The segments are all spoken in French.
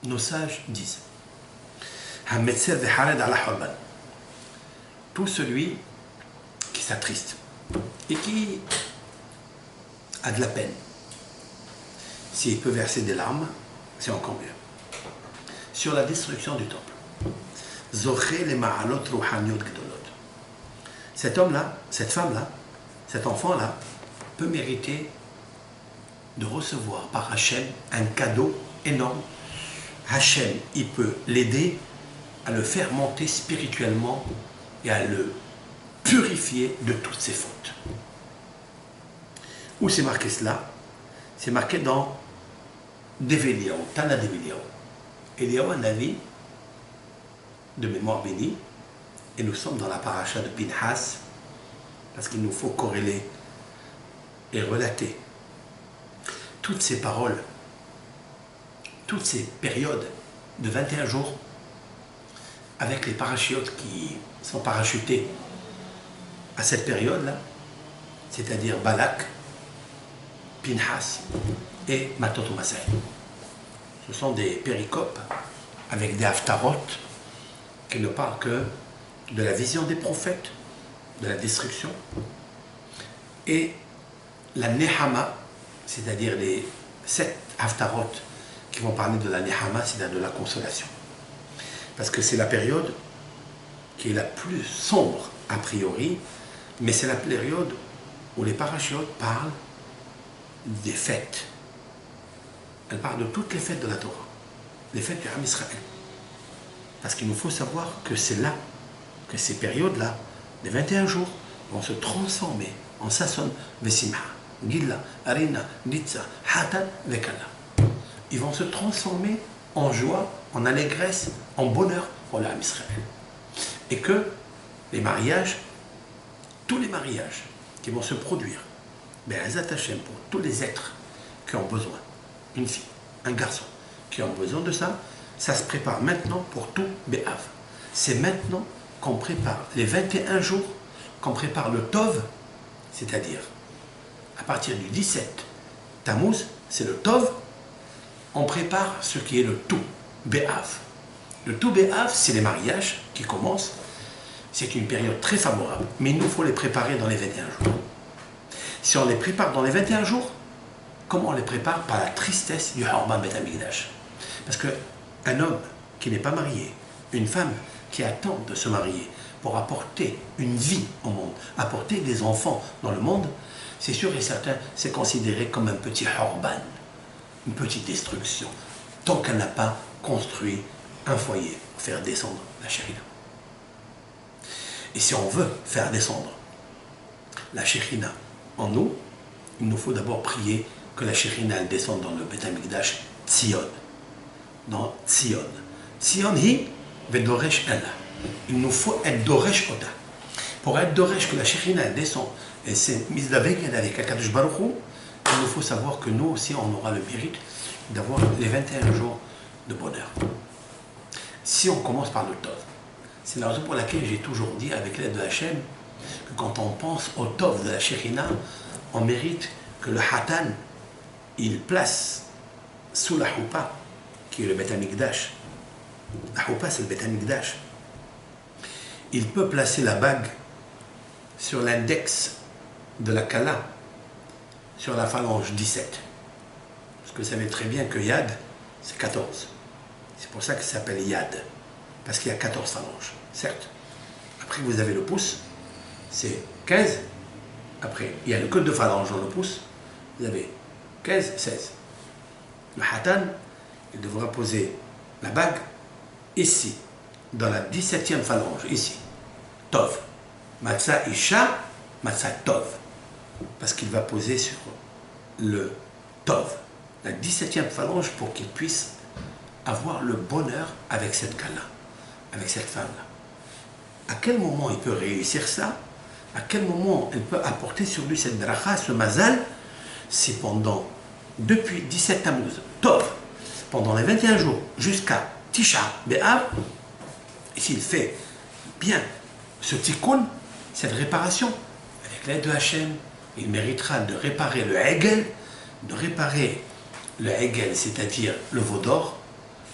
nos sages disent tout celui qui s'attriste et qui a de la peine, s'il peut verser des larmes, c'est encore mieux. Sur la destruction du temple. Cet homme-là, cette femme-là, cet enfant-là peut mériter de recevoir par Hachem un cadeau énorme. Hachem, il peut l'aider à le faire monter spirituellement et à le purifier de toutes ses fautes. Où c'est marqué cela? C'est marqué dans Develiaou, Tana Develiaou. Eliaou, un avis de mémoire bénie, et nous sommes dans la paracha de Pinhas, parce qu'il nous faut corréler et relater toutes ces paroles, toutes ces périodes de 21 jours, avec les parachutes qui sont parachutés à cette période-là, c'est-à-dire Balak, Pinhas et Matot Masai. Ce sont des péricopes avec des haftarot qui ne parlent que de la vision des prophètes, de la destruction, et la Nehama, c'est-à-dire les 7 haftarot qui vont parler de la Nehama, c'est-à-dire de la consolation. Parce que c'est la période qui est la plus sombre a priori, mais c'est la période où les parachutes parlent des fêtes. Elles parlent de toutes les fêtes de la Torah, les fêtes du Ham Israël. Parce qu'il nous faut savoir que c'est là, que ces périodes-là, les 21 jours, vont se transformer en Sasson, Vesimha, Gilla, Arina, Ditza, Hatan, Vekala. Ils vont se transformer en joie, en allégresse, en bonheur pour le Ham Israël. Et que les mariages, tous les mariages qui vont se produire, Be'ezat Hashem, pour tous les êtres qui ont besoin, une fille, un garçon, qui ont besoin de ça, ça se prépare maintenant pour tout Be'av. C'est maintenant qu'on prépare les 21 jours, qu'on prépare le Tov, c'est-à-dire à partir du 17 Tammuz, c'est le Tov, on prépare ce qui est le tout Be'av. Le tout Be'av, c'est les mariages qui commencent. C'est une période très favorable, mais il nous faut les préparer dans les 21 jours. Si on les prépare dans les 21 jours, comment on les prépare? Par la tristesse du Harban Bet Hamikdash. Parce qu'un homme qui n'est pas marié, une femme qui attend de se marier pour apporter une vie au monde, apporter des enfants dans le monde, c'est sûr et certain, c'est considéré comme un petit Harban, une petite destruction, tant qu'elle n'a pas construit un foyer pour faire descendre la Shérina. Et si on veut faire descendre la Shérina en nous, il nous faut d'abord prier que la Shérina elle descende dans le Beth Amikdash Tzion. Dans Tzion. Tzion hi vedoresh ela. Il nous faut être doresh oda. Pour être doresh que la Shérina elle descend et c'est mise avec Akadosh Baruch Hu, il nous faut savoir que nous aussi on aura le mérite d'avoir les 21 jours de bonheur. Si on commence par le Tov, c'est la raison pour laquelle j'ai toujours dit avec l'aide de Hachem que quand on pense au Tov de la Shérina, on mérite que le Hatan, il place sous la Choupa, qui est le Beth Amikdash. La Choupa, c'est le Beth Amikdash. Il peut placer la bague sur l'index de la Kala, sur la phalange 17. Parce que vous savez très bien que Yad, c'est 14. C'est pour ça qu'il s'appelle Yad. Parce qu'il y a 14 phalanges, certes. Après, vous avez le pouce, c'est 15. Après, il y a le code de phalange dans le pouce. Vous avez 15, 16. Le Hatan, il devra poser la bague ici, dans la 17e phalange, ici. Tov. Matzah Isha, Matzah Tov. Parce qu'il va poser sur le Tov, la 17e phalange, pour qu'il puisse avoir le bonheur avec cette gala, avec cette femme-là. À quel moment il peut réussir ça? À quel moment elle peut apporter sur lui cette bracha, ce mazal? C'est depuis 17 Tammuz, Tov, pendant les 21 jours, jusqu'à Tisha B'Av, et s'il fait bien ce tikkun, cette réparation, avec l'aide de Hachem, il méritera de réparer le Hegel, c'est-à-dire le veau d'or,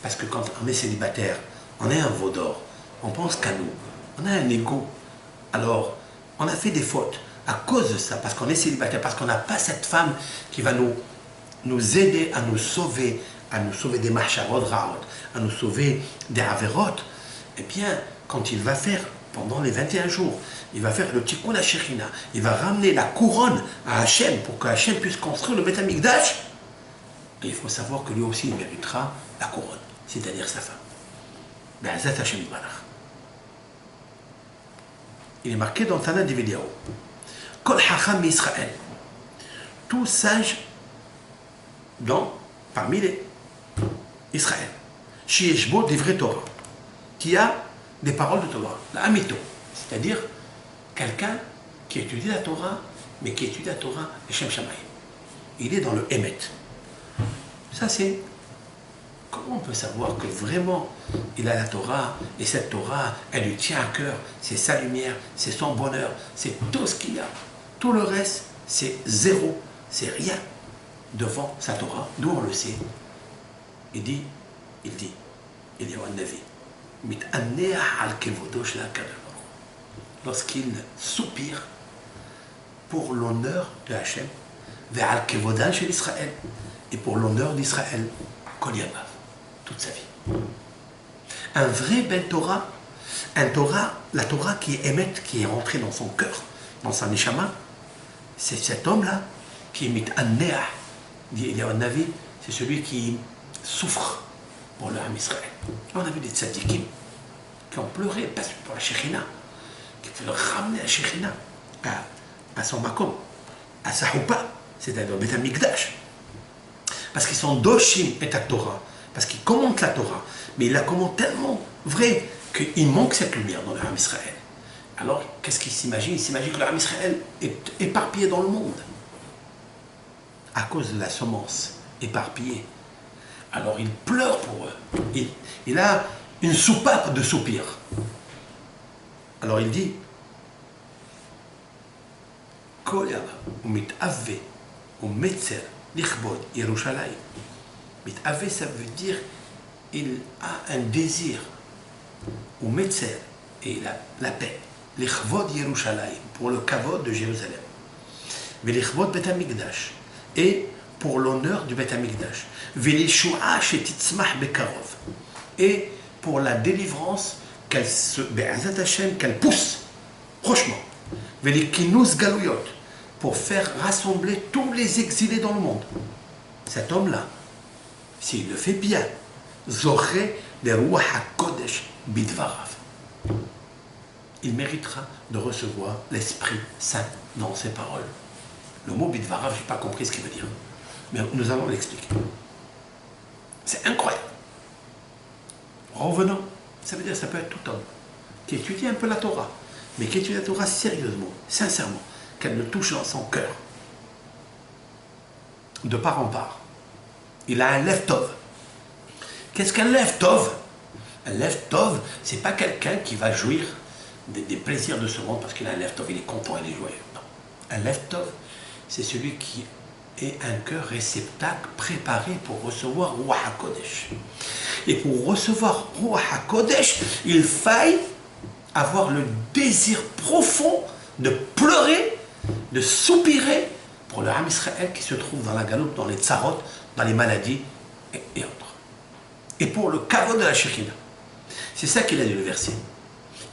Parce que quand on est célibataire, on est un veau d'or, on pense qu'à nous, on a un ego. Alors, on a fait des fautes à cause de ça, parce qu'on est célibataire, parce qu'on n'a pas cette femme qui va nous aider à nous sauver des marcharot raot, à nous sauver des averot. Eh bien, quand il va faire, pendant les 21 jours, il va faire le tikkun ha-shechina, il va ramener la couronne à Hachem pour que Hachem puisse construire le Beth Amikdash. Et il faut savoir que lui aussi, il méritera la couronne, c'est-à-dire sa femme. Be'ezat Hachem Yitbarach. Il est marqué dans Tana d'Eveliyahu. Kol Hacham Israël. Tout sage parmi les Israël. Shieshbo d'Ivre Torah. Qui a des paroles de Torah. La Amito. C'est-à-dire quelqu'un qui étudie la Torah, mais qui étudie la Torah et Shem Shamayim. Il est dans le Emet. Ça c'est... Comment on peut savoir que vraiment il a la Torah, et cette Torah, elle lui tient à cœur, c'est sa lumière, c'est son bonheur, c'est tout ce qu'il a. Tout le reste, c'est zéro, c'est rien devant sa Torah. D'où on le sait. Il dit, il y a un Navi. Lorsqu'il soupire pour l'honneur de Hachem, vers Kevodan chez l'Israël, et pour l'honneur d'Israël, Kol Yamav, toute sa vie. Un vrai Ben Torah, la Torah qui est émette, qui est rentrée dans son cœur, dans sa neshama, c'est cet homme-là qui est mit'anneah, dit Eliyahu Navi, c'est celui qui souffre pour le Ham Israël. On a vu des tzadikim qui ont pleuré, pas pour la Shekhinah, qui veulent ramener la Shekhinah à son makom, à sa houpa, c'est-à-dire au Beth Amikdash. Parce qu'ils sont doshim et à Torah, parce qu'ils commentent la Torah, mais ils la commentent tellement vrai qu'il manque cette lumière dans le Ham Israël. Alors, qu'est-ce qu'ils s'imaginent? Ils s'imaginent que le Ham Israël est éparpillé dans le monde, à cause de la semence éparpillée. Alors, il pleure pour eux. Il a une soupape de soupir. Alors, il dit, Kol yama, ou mit'ave, ou metzer, lichbod, Yerushalayim. Mit'ave, ça veut dire, il a un désir, ou metzer, et la paix. Lichvod Yerushalayim, pour le kavod de Jérusalem. Mais lichvod Bet Amikdash, et pour l'honneur du Bet Amikdash. Velishua shetitzmach bekarov, et pour la délivrance be'ezat Hashem, qu'elle pousse prochement. Velikinus galuyot, pour faire rassembler tous les exilés dans le monde. Cet homme-là, s'il le fait bien, zoré de Ruach HaKodesh bidvarav, il méritera de recevoir l'Esprit Saint dans ses paroles. Le mot bidvarav, je n'ai pas compris ce qu'il veut dire, mais nous allons l'expliquer. C'est incroyable. Revenons, ça veut dire que ça peut être tout homme qui étudie un peu la Torah, mais qui étudie la Torah sérieusement, sincèrement, qu'elle le touche dans son cœur, de part en part. Il a un lev tov. Qu'est-ce qu'un lev tov? Un lev tov, c'est pas quelqu'un qui va jouir des plaisirs de ce monde parce qu'il a un lev tov, il est content, il est joyeux. Non. Un lev tov, c'est celui qui est un cœur réceptacle préparé pour recevoir Ruach HaKodesh. Et pour recevoir Ruach HaKodesh, il faille avoir le désir profond de pleurer, de soupirer pour le Ham Israël qui se trouve dans la galoute, dans les tsarot, dans les maladies et autres. Et pour le kavod de la Shekhinah. C'est ça qu'il a dit le verset.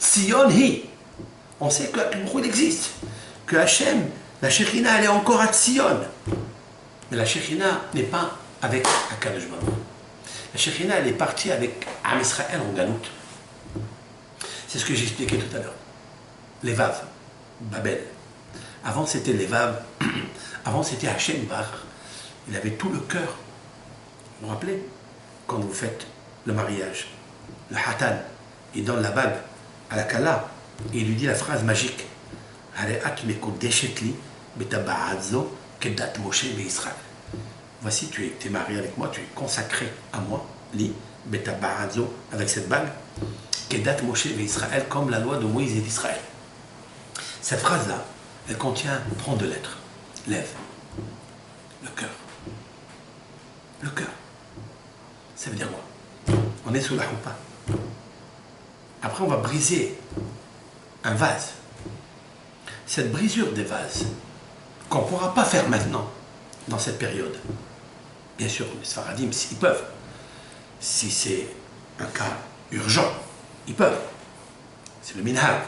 Tzion hi. On sait que il existe. Que Hachem, la Shekhinah, elle est encore à Tzion. Mais la Shekhinah n'est pas avec Akadosh Baruch Hu. La Shekhinah, elle est partie avec Ham Israël en galoute. C'est ce que j'expliquais tout à l'heure. Les Vav, Babel. Avant c'était les Vav, avant c'était Hachem Bar. Il avait tout le cœur. Vous vous rappelez? Quand vous faites le mariage, le Hatan, il donne la bague à la Kala et il lui dit la phrase magique. Voici, tu es marié avec moi, tu es consacré à moi, li, betabarazo, avec cette bague. Kedat Moshe et Israël, comme la loi de Moïse et d'Israël. Cette phrase-là, elle contient 32 lettres. Lève. Le cœur. Le cœur. Ça veut dire quoi? on est sous la choupa. Après, on va briser un vase. Cette brisure des vases, qu'on ne pourra pas faire maintenant, dans cette période. Bien sûr, les Sfaradim, ils peuvent. Si c'est un cas urgent, ils peuvent. C'est le minhag.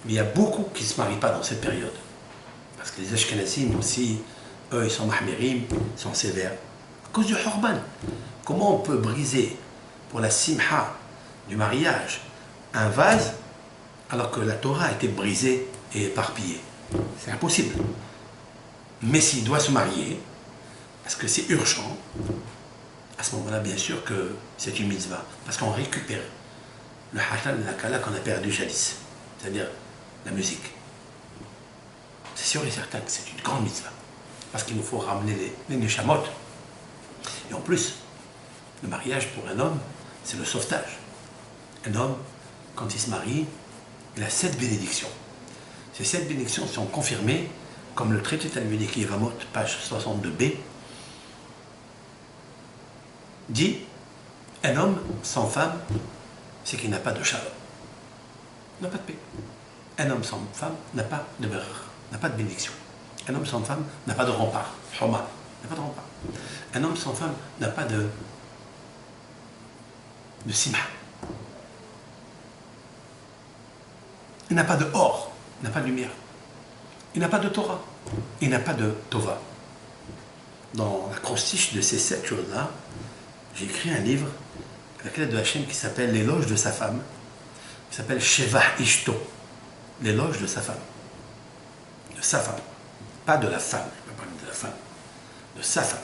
Mais il y a beaucoup qui ne se marient pas dans cette période. Parce que les Ashkenazim aussi, eux, ils sont mahmirim, ils sont sévères. À cause du horban. Comment on peut briser pour la simha du mariage un vase alors que la Torah a été brisée et éparpillée? C'est impossible. Mais s'il doit se marier, parce que c'est urgent, à ce moment-là, bien sûr que c'est une mitzvah. Parce qu'on récupère le halal, la kala qu'on a perdu jadis. C'est-à-dire la musique. C'est sûr et certain que c'est une grande mitzvah. Parce qu'il nous faut ramener les neshamot. Et en plus, le mariage pour un homme, c'est le sauvetage. Un homme, quand il se marie, il a 7 bénédictions. Ces 7 bénédictions sont confirmées, comme le traité talmudique Yevamot, page 62b, dit, un homme sans femme, c'est qu'il n'a pas de shalom. Il n'a pas de paix. Un homme sans femme n'a pas de beurre, n'a pas de bénédiction. Un homme sans femme n'a pas de rempart, choma, n'a pas de rempart. Un homme sans femme n'a pas de simha. Il n'a pas de or, il n'a pas de lumière. Il n'a pas de Torah, il n'a pas de Tova. Dans l'acrostiche de ces 7 choses-là, j'ai écrit un livre avec l'aide de Hachem qui s'appelle L'éloge de sa femme, qui s'appelle Shevah Ishto, l'éloge de sa femme. De sa femme, pas de la femme, je ne peux pas parler de la femme, de sa femme.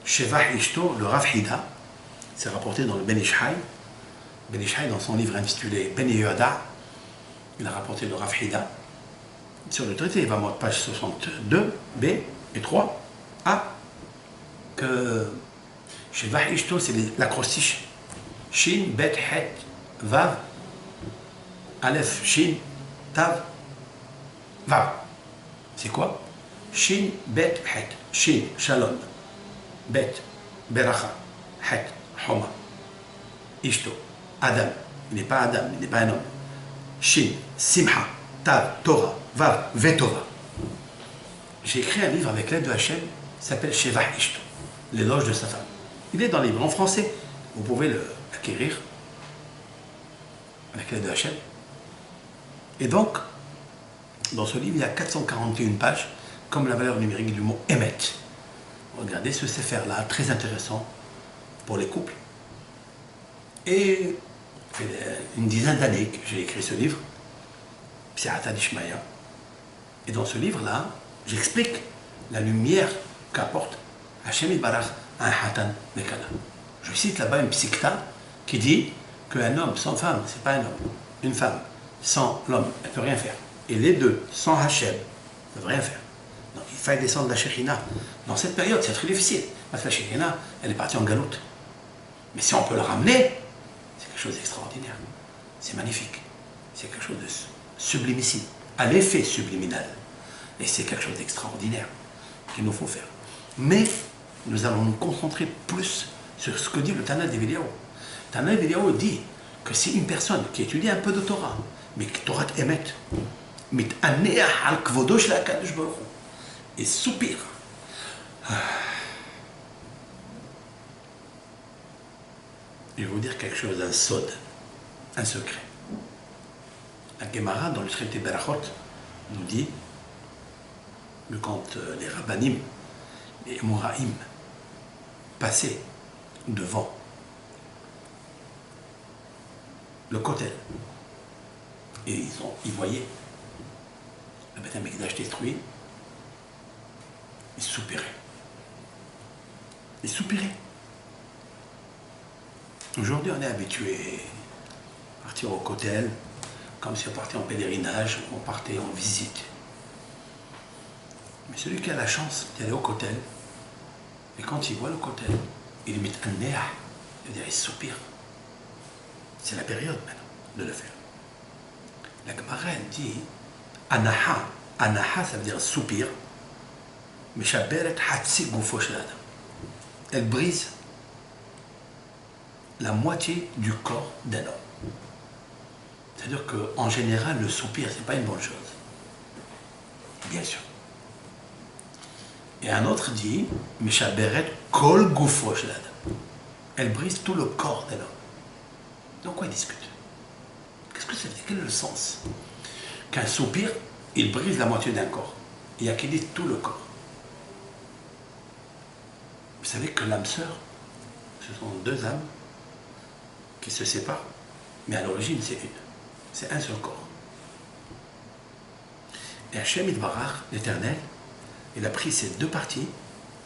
Shevah Ishto, le Rav Hida, c'est rapporté dans le Ben Ishai. Ben Ishai, dans son livre intitulé Ben Yehoda, il a rapporté le Rav Hida sur le traité, il va voir page 62, B et 3, A, que Shevah Ishto, c'est l'acrostiche Shin, Bet, Het, Vav, Aleph, Shin, Tav, Vav. C'est quoi? Shin, Bet, Het. Shin, Shalom. Bet, Beracha. Het, Homa. Ishto, Adam. Il n'est pas Adam, il n'est pas un homme. Shin, Simha. Tav, Torah. Vav, Vetova. J'ai écrit un livre avec l'aide de Hachem qui s'appelle Shevah Ishto, l'éloge de sa femme. Il est dans le livre en français. Vous pouvez l'acquérir avec l'aide de Hachem. Et donc, dans ce livre, il y a 441 pages, comme la valeur numérique du mot Emet. Regardez ce sefer-là, très intéressant pour les couples. Et ça fait une dizaine d'années que j'ai écrit ce livre, Psiata d'Ishmaïa. Et dans ce livre-là, j'explique la lumière qu'apporte Hachem Yitbarach à un Hatan Mekala. Je cite là-bas une psikta qui dit qu'un homme sans femme, c'est pas un homme. Une femme sans l'homme, elle ne peut rien faire. Et les deux, sans Hachem, ne peuvent rien faire. Donc il faut descendre la Shekhinah. Dans cette période, c'est très difficile. Parce que la Shekhinah, elle est partie en galoute. Mais si on peut la ramener, c'est quelque chose d'extraordinaire. C'est magnifique. C'est quelque chose de sublimissime, à l'effet subliminal. Et c'est quelque chose d'extraordinaire qu'il nous faut faire. Mais nous allons nous concentrer plus sur ce que dit le Tana d'Eveliyahu. Tana d'Eveliyahu dit que si une personne qui étudie un peu de Torah, mais que Torah émet, et soupire, je vais vous dire quelque chose, un sod, un secret. La Gemara, dans le traité Berachot, nous dit que quand les Rabbanim, les Moraïm, passaient devant le Kotel, et ils voyaient le Beth Amikdash détruit, ils soupiraient. Ils soupiraient. Aujourd'hui, on est habitué à partir au Kotel, comme si on partait en pèlerinage, on partait en visite. Mais celui qui a la chance d'aller au Kotel, et quand il voit le Kotel, il met un néa, c'est-à-dire il soupire. C'est la période maintenant de le faire. La Gemara, elle dit Anaha. Anaha, ça veut dire soupir. Meshaberet hatsi gufo shel adam. Elle brise la moitié du corps d'un homme. C'est-à-dire qu'en général, le soupir, ce n'est pas une bonne chose. Bien sûr. Et un autre dit, Mishaberet kol gufo shel adam. Elle brise tout le corps d'un homme. Donc quoi il discute? Qu'est-ce que ça veut dire? Quel est le sens? Qu'un soupir, il brise la moitié d'un corps. Il y a qui dit tout le corps. Vous savez que l'âme sœur, ce sont deux âmes qui se séparent, mais à l'origine c'est une. C'est un seul corps. Et Hachem Yitbarach, l'Éternel, il a pris ces deux parties,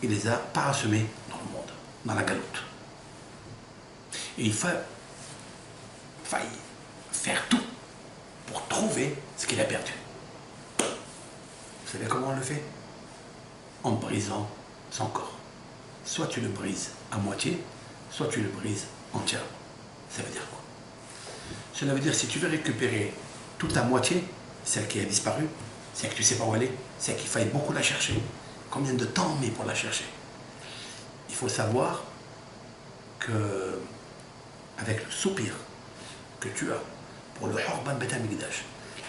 il les a parasemées dans le monde, dans la galoute. Et il faille faire tout pour trouver ce qu'il a perdu. Vous savez comment on le fait? En brisant son corps. Soit tu le brises à moitié, soit tu le brises entièrement. Ça veut dire quoi? Cela veut dire si tu veux récupérer toute la moitié, celle qui a disparu, celle que tu ne sais pas où elle est, celle qu'il faille beaucoup la chercher. Combien de temps on met pour la chercher? Il faut savoir que avec le soupir que tu as pour le Horban Bet HaMikdash,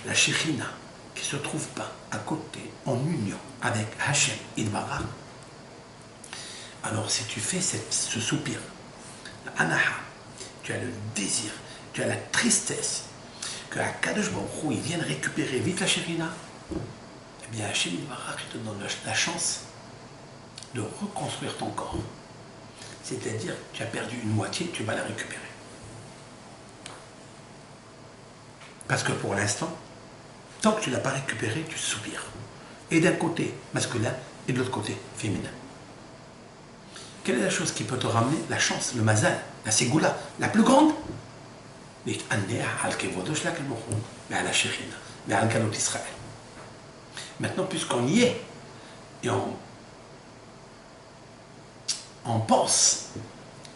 la Shekhinah qui ne se trouve pas à côté, en union avec Hachem Yitbarach, alors si tu fais ce soupir, la Anaha, tu as le désir, tu as la tristesse que Akadosh Baruch Hu, il vienne récupérer vite la Shekhinah, eh bien Hachem Yitbarach te donne la chance de reconstruire ton corps. C'est-à-dire, tu as perdu une moitié, tu vas la récupérer. Parce que pour l'instant, tant que tu ne l'as pas récupéré, tu soupires. Et d'un côté masculin et de l'autre côté féminin. Quelle est la chose qui peut te ramener la chance, le mazal, la ségoula, la plus grande? Maintenant, puisqu'on y est, et on pense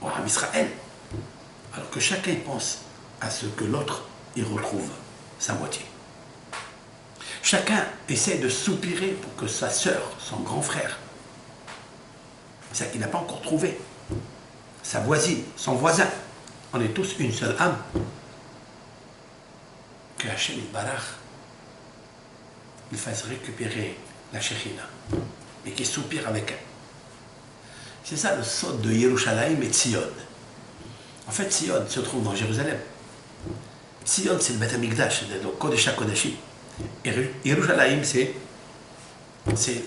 à Israël, alors que chacun pense à ce que l'autre y retrouve sa moitié. Chacun essaie de soupirer pour que sa sœur, son grand frère, ça qu'il n'a pas encore trouvé, sa voisine, son voisin, on est tous une seule âme, que Hachem Yitbarach il fasse récupérer la Shekhinah et qu'il soupire avec elle. C'est ça le sod de Yerushalayim et Tzion. En fait, Tzion se trouve dans Jérusalem. Tzion, c'est le Bet HaMikdash, c'est le Kodesh HaKodashim. Et Yerushalayim, c'est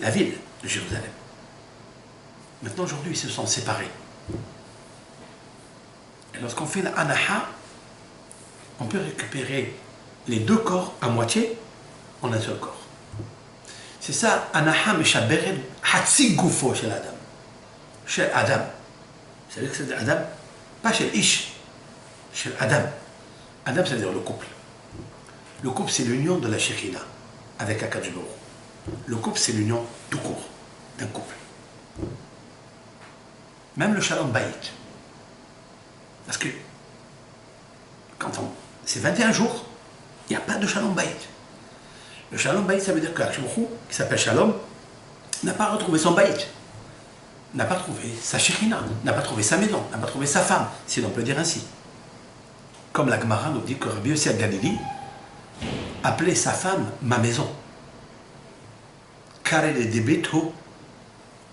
la ville de Jérusalem. Maintenant, aujourd'hui, ils se sont séparés. Et lorsqu'on fait la Anaha, on peut récupérer les deux corps à moitié en un seul corps. C'est ça, Anaha Meshaberet Hatsi Gufo chez Adam. Chez Adam. Vous savez que c'est Adam? Pas chez Ish, chez Adam. Adam, c'est-à-dire le couple. Le couple, c'est l'union de la Shekhinah avec Akadosh Baruch Hu. Le couple, c'est l'union tout court d'un couple. Même le Shalom Bayit. Parce que c'est 21 jours, il n'y a pas de Shalom Bayit. Le Shalom Bayit, ça veut dire qu'Akadosh Baruch Hu, qui s'appelle Shalom, n'a pas retrouvé son Bayit, n'a pas trouvé sa Shekhinah, n'a pas trouvé sa maison, n'a pas trouvé sa femme, si l'on peut dire ainsi. Comme la Gemara nous dit que Rabbi Yossi Galili appelait sa femme ma maison. Car elle est des béto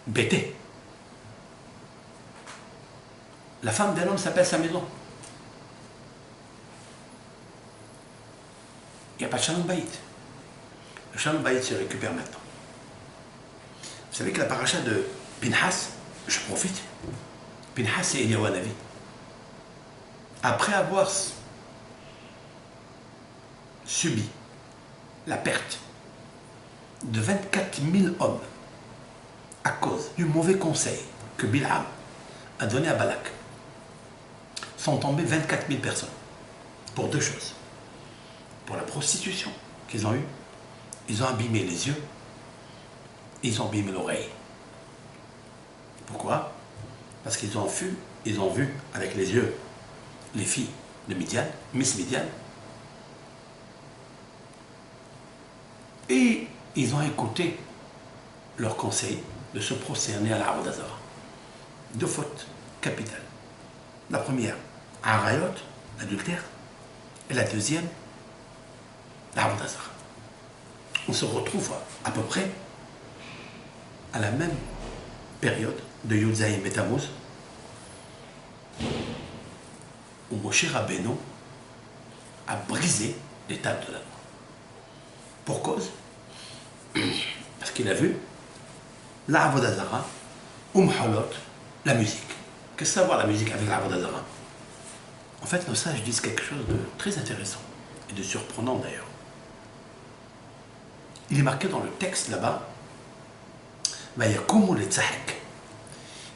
bété. La femme d'un homme s'appelle sa maison. Il n'y a pas de Shalom Bayit. Le Shalom Bayit se récupère maintenant. Vous savez que la paracha de Pinhas, je profite, Pinhas c'est Eliyahu Hanavi. Après avoir subi la perte de 24 000 hommes à cause du mauvais conseil que Bilham a donné à Balak, sont tombées 24 000 personnes pour deux choses. Pour la prostitution qu'ils ont eue, ils ont abîmé les yeux, ils ont abîmé l'oreille. Pourquoi? Parce qu'ils ont vu avec les yeux les filles de Midian, Miss Midian, et ils ont écouté leur conseil de se prosterner à l'arbre d'Azara. Deux fautes capitales. La première, Arayot, l'adultère, et la deuxième, la Avodah Zarah. On se retrouve à peu près à la même période de Yud Zayin Tammuz, où Moshe Rabbeinu a brisé les tables de la loi. Pour cause, parce qu'il a vu la Avodah Zarah, Halot, la musique. Qu'est-ce que ça va la musique avec la Avodah Zarah? En fait, nos sages disent quelque chose de très intéressant et de surprenant d'ailleurs. Il est marqué dans le texte là-bas, Vayakumu les tzahek.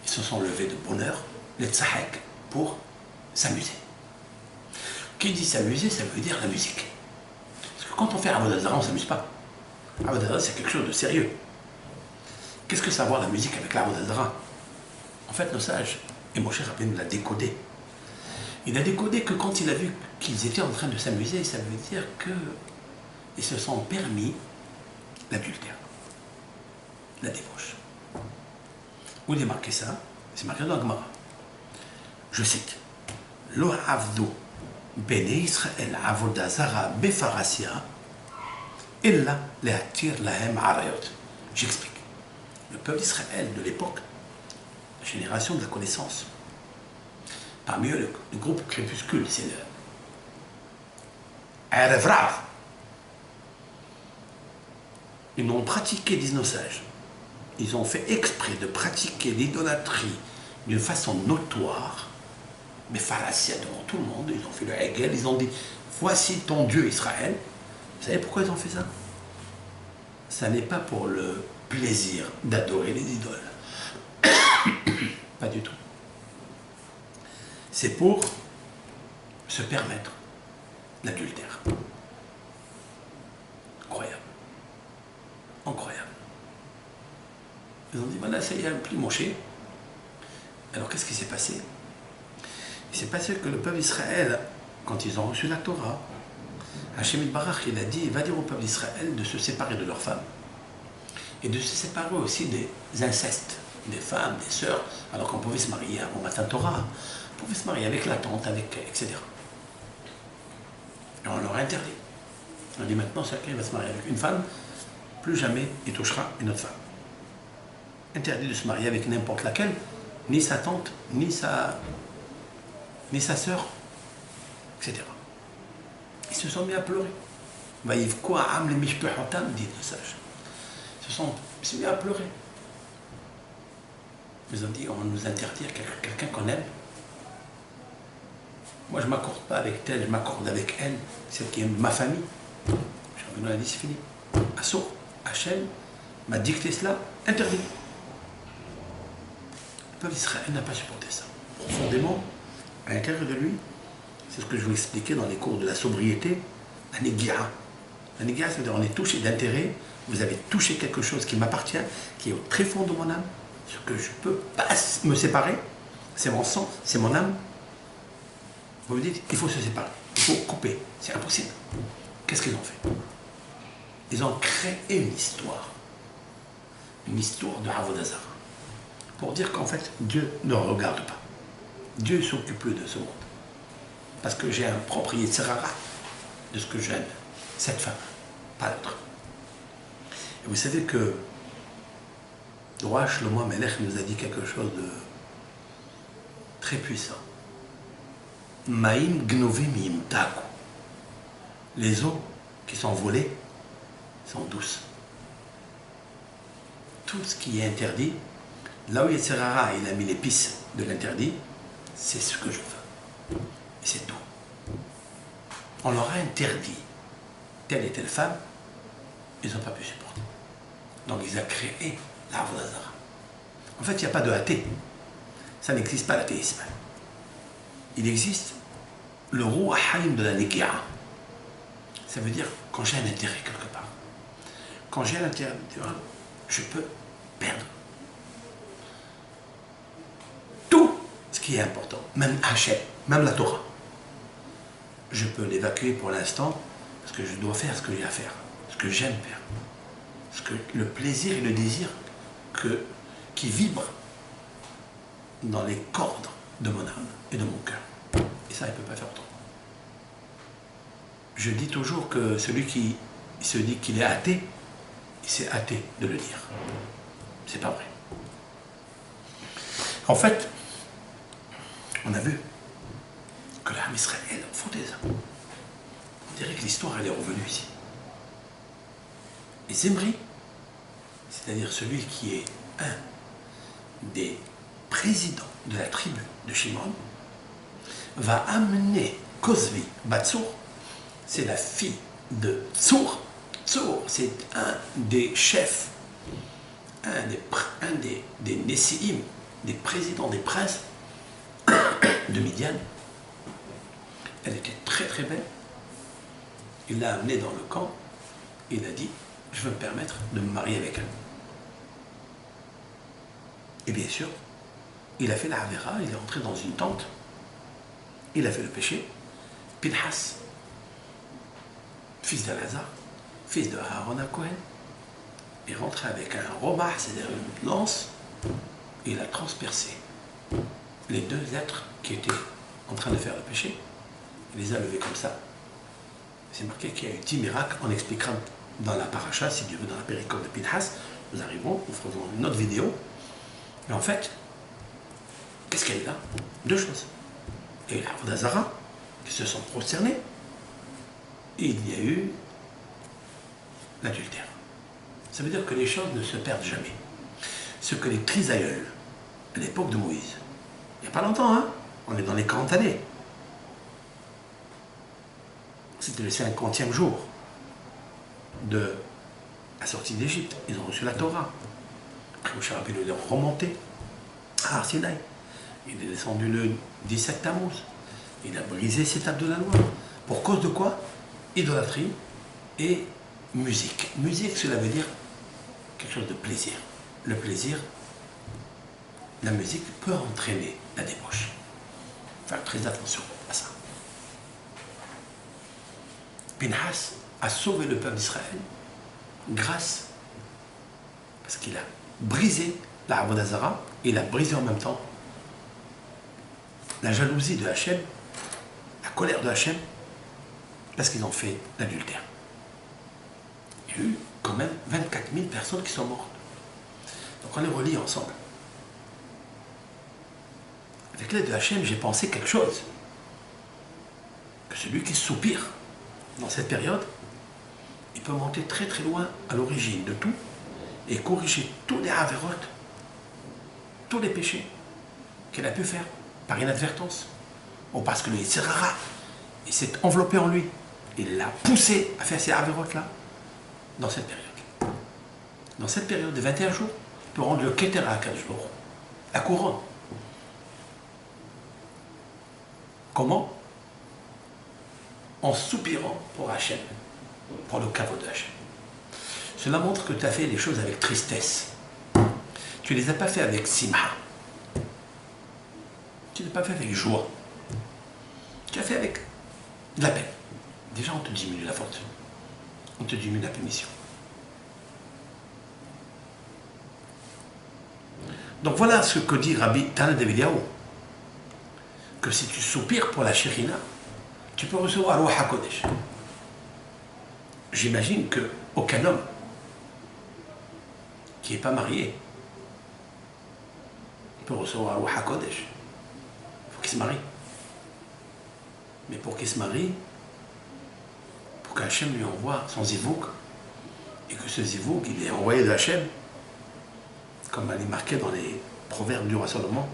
Ils se sont levés de bonne heure, les tzahek, pour s'amuser. Qui dit s'amuser, ça veut dire la musique. Parce que quand on fait Avodah Zarah, on ne s'amuse pas. Avodah Zarah, c'est quelque chose de sérieux. Qu'est-ce que ça a à voir la musique avec l'Avodah Zarah? En fait, nos sages, et Moshe Rabbeinu l'a décodé. Il a décodé que quand il a vu qu'ils étaient en train de s'amuser, ça veut dire qu'ils se sont permis l'adultère, la débauche. Où il est marqué ça? C'est marqué dans la Gemara. Je cite: Lo avdu bnei Israël avodah zara befarasia illa lehatir lahem arayot. J'explique. Le peuple d'Israël de l'époque, la génération de la connaissance, parmi eux le groupe crépuscule, c'est le Erev Rav. Ils n'ont pratiqué, disent nos sages, ils ont fait exprès de pratiquer l'idolâtrie d'une façon notoire, mais pharasia devant tout le monde. Ils ont fait le Hegel, ils ont dit: voici ton Dieu Israël. Vous savez pourquoi ils ont fait ça? Ça n'est pas pour le plaisir d'adorer les idoles. Pas du tout. C'est pour se permettre l'adultère. Incroyable. Incroyable. Ils ont dit: voilà, ça y est, un pli Moshe. Alors qu'est-ce qui s'est passé? Il s'est passé que le peuple d'Israël, quand ils ont reçu la Torah, Hachem Yitbarach, il a dit, il va dire au peuple d'Israël de se séparer de leurs femmes et de se séparer aussi des incestes, des femmes, des sœurs, alors qu'on pouvait se marier avant Matan Torah, on pouvait se marier avec la tante, avec, etc. Et on leur a interdit. On dit maintenant, chacun va se marier avec une femme, plus jamais il touchera une autre femme. Interdit de se marier avec n'importe laquelle, ni sa tante, ni sa sœur, etc. Ils se sont mis à pleurer. Vaïv quoi am les mishpehotam, dit le sage. Ils se sont mis à pleurer. Ils ont dit: on nous interdit à quelqu'un qu'on aime. Moi, je ne m'accorde pas avec elle, je m'accorde avec elle, celle qui aime ma famille. J'en ai dit: c'est fini. Assour, Hachem m'a dicté cela, interdit. Le peuple d'Israël n'a pas supporté ça. Profondément, à l'intérieur de lui, c'est ce que je vous expliquais dans les cours de la sobriété, la négia. La négia, c'est-à-dire on est touché d'intérêt, vous avez touché quelque chose qui m'appartient, qui est au très fond de mon âme, ce que je ne peux pas me séparer, c'est mon sang, c'est mon âme. Vous me dites: il faut se séparer, il faut couper, c'est impossible. Qu'est-ce qu'ils ont fait? Ils ont créé une histoire de Avodah Zarah, pour dire qu'en fait, Dieu ne regarde pas. Dieu s'occupe plus de ce monde. Parce que j'ai un propriété Serara de ce que j'aime, cette femme, pas l'autre. Et vous savez que le roi Shlomo Melech nous a dit quelque chose de très puissant. Maïm gnovim yimtaku. Les eaux qui sont volées sont douces. Tout ce qui est interdit, là où Yetzirara il a mis l'épice de l'interdit, c'est ce que je veux. Et c'est tout. On leur a interdit telle et telle femme, ils n'ont pas pu supporter. Donc ils ont créé l'Avodah Zarah. En fait, il n'y a pas de athée. Ça n'existe pas, l'athéisme. Il existe le roi Haïm de la Negia. Ça veut dire quand j'ai un intérêt quelque part. Quand j'ai un intérêt, je peux perdre tout ce qui est important, même Hachem, même la Torah. Je peux l'évacuer pour l'instant parce que je dois faire ce que j'ai à faire, ce que j'aime faire, ce que le plaisir et le désir qui vibrent dans les cordes de mon âme et de mon cœur. Et ça, il ne peut pas faire autrement. Je dis toujours que celui qui se dit qu'il est athée, il s'est hâté de le dire. C'est pas vrai. En fait, on a vu que l'armée israélienne font des hommes. On dirait que l'histoire, elle est revenue ici. Et Zimri, c'est-à-dire celui qui est un des présidents de la tribu de Shimon, va amener Kozvi Batsour, c'est la fille de Tsour. Tsour, c'est un des chefs, un des Nessiim, des présidents, des princes de Midian. Elle était très très belle. Il l'a amenée dans le camp. Il a dit, je veux me permettre de me marier avec elle. Et bien sûr, il a fait la Avera, il est entré dans une tente, il a fait le péché. Pinhas, fils d'Elazar, fils de Aaron Cohen, est rentré avec un romah, c'est-à-dire une lance, et il a transpercé les deux êtres qui étaient en train de faire le péché. Il les a levés comme ça. C'est marqué qu'il y a eu 10 miracles, on expliquera dans la paracha, si Dieu veut, dans la péricole de Pinhas. Nous arriverons, nous ferons une autre vidéo. Mais en fait, qu'est-ce qu'il y a eu là? Deux choses. Il y a eu la Vodazara, qui se sont prosternés. Et il y a eu l'adultère. Ça veut dire que les choses ne se perdent jamais. Ce que les trisaïeuls, à l'époque de Moïse, il n'y a pas longtemps, hein, on est dans les 40 années. C'était le 50e jour de la sortie d'Égypte. Ils ont reçu la Torah. Moshe Rabbeinu est remonté à Har Sinaï. Il est descendu le 17 Tammuz. Il a brisé ces tables de la loi. Pour cause de quoi? Idolâtrie et musique. Musique, cela veut dire quelque chose de plaisir. Le plaisir, la musique peut entraîner la débauche. Faire très attention à ça. Pinhas a sauvé le peuple d'Israël grâce, parce qu'il a brisé la Avodah-Zara, il a brisé en même temps la jalousie de Hachem, la colère de Hachem, parce qu'ils ont fait l'adultère. Il y a eu quand même 24 000 personnes qui sont mortes. Donc on les relie ensemble. Avec l'aide de Hachem, j'ai pensé quelque chose. Que celui qui soupire dans cette période, il peut monter très très loin à l'origine de tout et corriger tous les avérotes, tous les péchés qu'il a pu faire par inadvertance ou parce que le Yitzhara, il s'est enveloppé en lui. Il l'a poussé à faire ces avérotes-là dans cette période. Dans cette période de 21 jours, il peut rendre le Ketera à 15 jours, la couronne. Comment? En soupirant pour Hachem, pour le caveau de Hachem. Cela montre que tu as fait les choses avec tristesse. Tu ne les as pas fait avec simha. Tu ne les as pas fait avec joie. Tu as fait avec de la peine. Déjà, on te diminue la faute. On te diminue la punition. Donc voilà ce que dit Rabbi Tana de Veliaou. Que si tu soupires pour la Shekhinah, tu peux recevoir Ruach HaKodesh. J'imagine qu'aucun homme qui n'est pas marié peut recevoir Ruach HaKodesh. Il faut qu'il se marie. Mais pour qu'il se marie, pour qu'Hachem lui envoie son zivouk, et que ce zivouk, il est envoyé de Hachem, comme elle est marquée dans les proverbes du roi Salomon,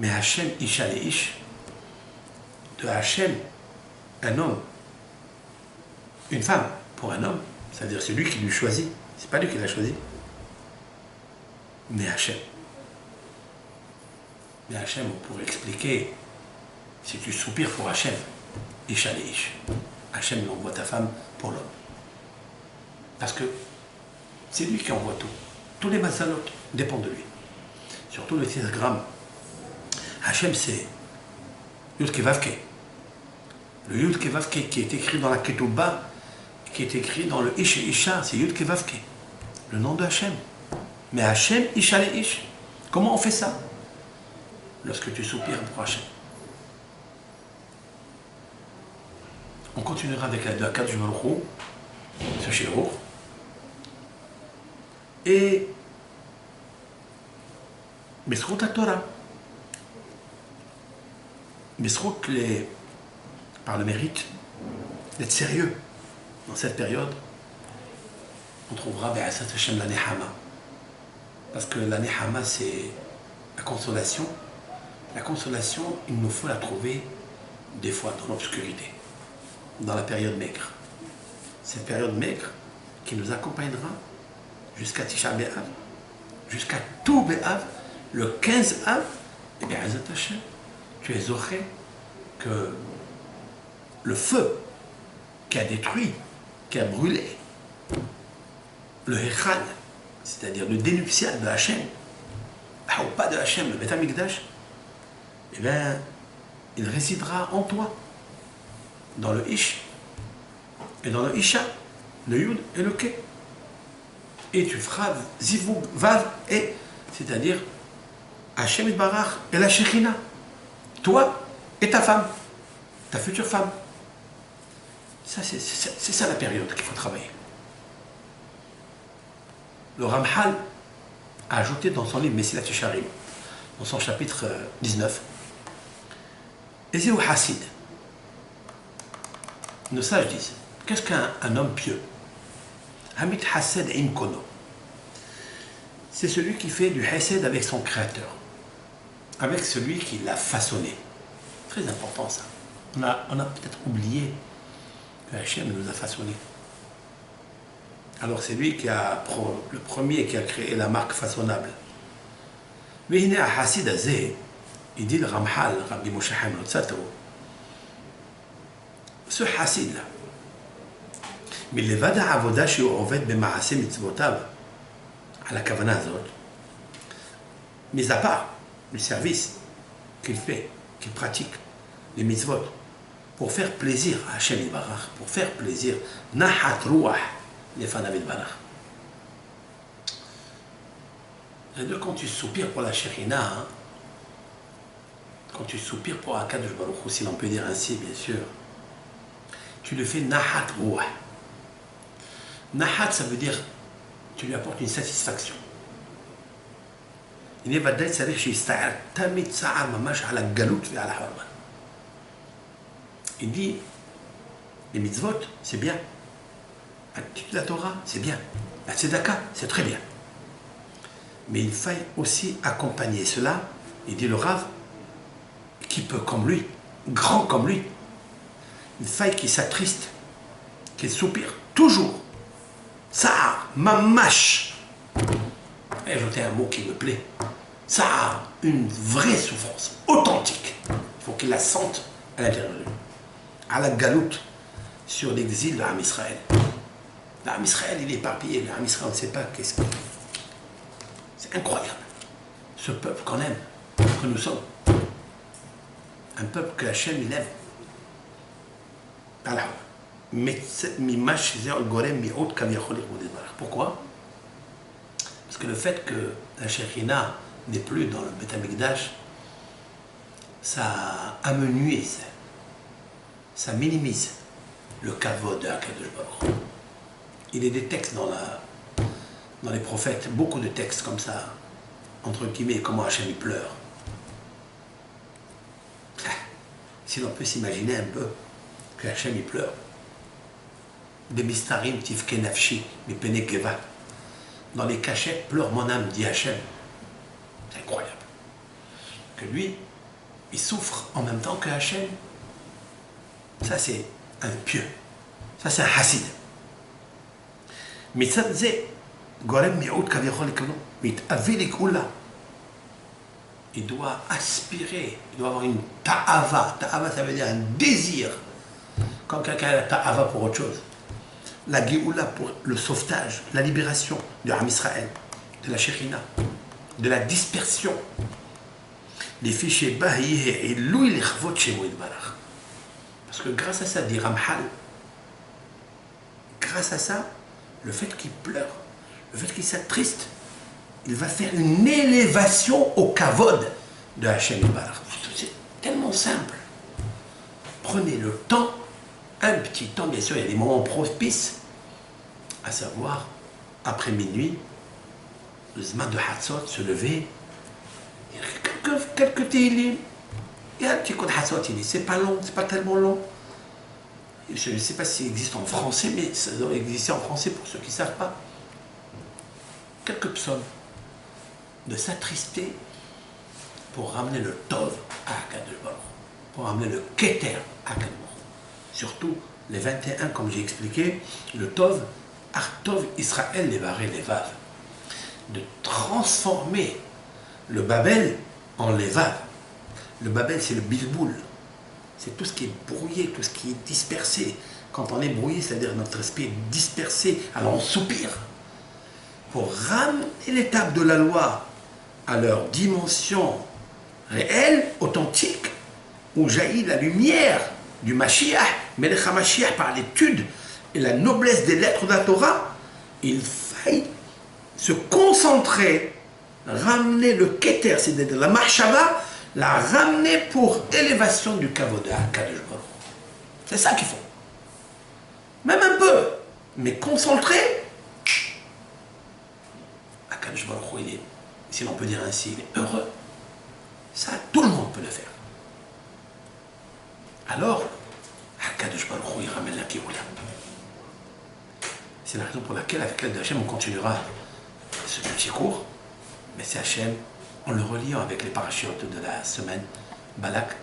mais Hachem, Isha et Ish, de Hachem, un homme, une femme pour un homme, c'est-à-dire c'est lui qui lui choisit, c'est pas lui qui l'a choisi, mais Hachem. Mais Hachem, on pourrait expliquer, si tu soupires pour Hachem, Isha et Ish, Hachem envoie ta femme pour l'homme. Parce que c'est lui qui envoie tout. Tous les mazalot dépendent de lui. Surtout le 6 grammes. Hachem, c'est Yud Kevavke. Le Yud Kevavke qui est écrit dans la Ketouba, qui est écrit dans le Ish et Isha, c'est Yud Kevavke. Le nom de Hachem. Mais Hachem, Isha et Ish. Comment on fait ça? Lorsque tu soupires pour Hachem. On continuera avec la de Akadosh Baruch Hu, ce shiur. Et Besrout la Torah. Besrout par le mérite d'être sérieux dans cette période, on trouvera Be'asat Hashem la Nehama. Parce que la Nehama, c'est la consolation. La consolation, il nous faut la trouver des fois dans l'obscurité, dans la période maigre. Cette période maigre qui nous accompagnera jusqu'à Tisha B'Av, jusqu'à tout B'Av, le 15 Av, et bien, Hashem, tu es zoré que le feu qui a détruit, qui a brûlé le Hechal, c'est-à-dire le dénuptial de Hachem, ou pas de Hachem, le Beth Amikdash, eh bien, il résidera en toi, dans le Ish et dans le Isha, le Yud et le Ke. Et tu feras Zivug, Vav, et, c'est-à-dire Hachem et Barach et la Shekhinah, toi et ta femme, ta future femme. Ça, c'est ça la période qu'il faut travailler. Le Ramchal a ajouté dans son livre Mesilat Yesharim, dans son chapitre 19, Ezéou Hassid. Nos sages disent, qu'est-ce qu'un homme pieux? Hamid Hassed Imkono. C'est celui qui fait du Hesed avec son créateur, avec celui qui l'a façonné. Très important ça. On a peut-être oublié que Hachem nous a façonnés. Alors c'est lui qui a le premier qui a créé la marque façonnable. Mais il est à Hassid Azé, il dit le Ramchal, Rabbi Moshe Chaim Lutzato, ce Hassid là, mais le Vada Avoda chez Oved Bemaase Mitzvotav, à la Kavana Azot, mis à part le service qu'il fait, qu'il pratique, les mitzvot, pour faire plaisir à Hachem Yitbarach, pour faire plaisir, Nahat Ruach, les fans d'Avid Barach. C'est-à-dire quand tu soupires pour la Shekhinah, hein, quand tu soupires pour Akadosh Baruch Hu, si l'on peut dire ainsi, bien sûr, tu le fais Nahat Ruach. Nahat, ça veut dire tu lui apportes une satisfaction. Il dit, les mitzvot, c'est bien. La Torah, c'est bien. La tzedaka, c'est très bien. Mais il faille aussi accompagner cela, il dit le Rav, qui peut comme lui, grand comme lui, il faille qu'il s'attriste, qu'il soupire, toujours. Sa'ar, mamash. Et ajouter un mot qui me plaît. Sa'ar, une vraie souffrance, authentique. Il faut qu'il la sente à l'intérieur de lui. À la galoute, sur l'exil de l'Am Israël. L'Am Israël, il est éparpillé. L'Am Israël, on ne sait pas qu'est-ce que... C'est incroyable. Ce peuple qu'on aime, que nous sommes. Un peuple que Hachem, il aime. Alors, pourquoi? Parce que le fait que la Shekhinah n'est plus dans le Beth Amikdash, ça amenuise, ça minimise le kavod de Akadosh Baruch Hu. Il y a des textes dans les prophètes, beaucoup de textes comme ça, entre guillemets, comment Hachem il pleure. Si l'on peut s'imaginer un peu que Hachem il pleure. Des mistarim tifke nafshi, mi pene geva. Dans les cachettes, pleure mon âme, dit Hachem. C'est incroyable. Que lui, il souffre en même temps que Hachem. Ça, c'est un pieux. Ça, c'est un hassid. Mitzadze, gorem mi'oud kavichol ekano, mit'avilik oula. Il doit aspirer, il doit avoir une ta'ava. Ta'ava, ça veut dire un désir. Quand quelqu'un a la ta'ava pour autre chose. La Géoula pour le sauvetage, la libération de Am Israël, de la Shekhinah, de la dispersion. Les fichiers Bahiye et Louis Lechvot chez Barach. Parce que grâce à ça, dit Ramchal, grâce à ça, le fait qu'il pleure, le fait qu'il s'attriste, il va faire une élévation au kavod de Hachem Barach. C'est tellement simple. Prenez le temps un petit temps, bien sûr, il y a des moments propices, à savoir, après minuit, le Zman de Hatzot, se lever, quelques télim. Il y a un petit coup de Hatzot, il dit, c'est pas long, c'est pas tellement long. Je ne sais pas s'il existe en français, mais ça doit exister en français pour ceux qui ne savent pas. Quelques psaumes, de s'attrister pour ramener le Tov à Akadosh Baruch, pour ramener le Keter à Akadosh Baruch. Surtout les 21, comme j'ai expliqué, le Tov, Artov Israël, les Varé, les Vav. De transformer le Babel en les Vav. Le Babel, c'est le bilboul. C'est tout ce qui est brouillé, tout ce qui est dispersé. Quand on est brouillé, c'est-à-dire notre esprit est dispersé, alors on soupire. Pour ramener l'étape de la loi à leur dimension réelle, authentique, où jaillit la lumière du Mashiach, Melech HaMashiach, par l'étude et la noblesse des lettres de la Torah, il faille se concentrer, ramener le Keter, c'est-à-dire la Marshava, la ramener pour élévation du Kavod à Akadosh Baruch. C'est ça qu'il faut. Même un peu, mais concentré. Akadosh Baruch, il est, si l'on peut dire ainsi, il est heureux. Ça, tout le monde peut le faire. Alors, Akadosh Baruch, il ramène la Géoula. C'est la raison pour laquelle, avec l'aide d'Hachem, on continuera ce petit cours. Mais c'est Hachem, en le reliant avec les parachutes de la semaine, Balak,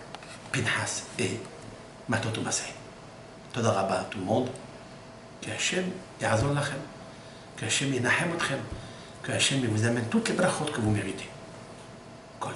Pinhas et Matot Masay. Toda Rabba à tout le monde. Que Hachem Ya'azon Lachem. Que Hachem Yenahem Otchem. Que Hachem vous amène toutes les brachot que vous méritez. Kol